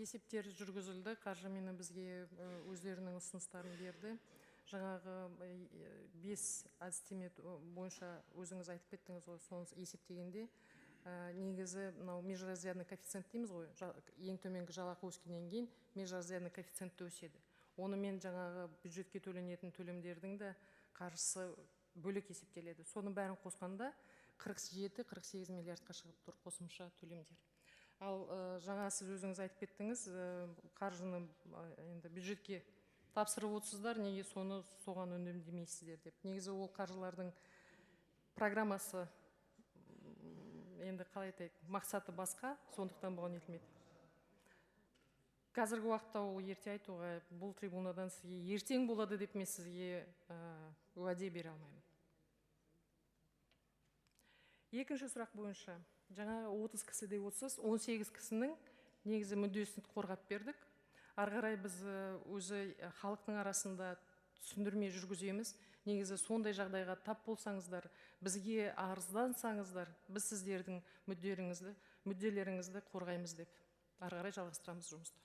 есептер жүргізілді, қаржы мені бізге өздерінің ұсыныстарын берді. Жаңағы 5 әдістеме бойынша өзіңіз айтып кеттіңіз ғой, соны есептегенде негізі мынау межразрядный коэффициент дейміз ғой, ең төменгі жалақы өскеннен кейін межразрядный коэффициент те өседі. Оны мен жаңағы бюджетке төленетін төлемдердің де қаржысы бөлек есептеледі. Соның бәрін қосқанда 47-48 миллиардқа шығып тұр қосымша төлемдер. Ал жаңа сіз өзіңіз айтып кеттіңіз, қаржыны енді бюджетке тапсырып отырсыздар, неге соған үнемдемейсіздер деп. Негізі ол қаржылардың программасы енді қалай айтайық, мақсаты басқа, сондықтан бұған етілмеді. Қазіргі уақытта ол ерте айтуға, бұл трибунадан сізге ертең болады деп мен сізге уәде бере алмаймын. Екінші сұрақ бойынша, жаңағы 30 кісіде 18 кісінің негізі мүддесін қорғап бердік. Арғарай біз өзі халықтың арасында түсіндірме жүргіземіз. Негізі сондай жағдайға тап болсаңыздар, бізге арыздансаңыздар, біз сіздердің мүдделеріңізді қорғаймыз деп. Арғарай жалғастырамыз жұмысты.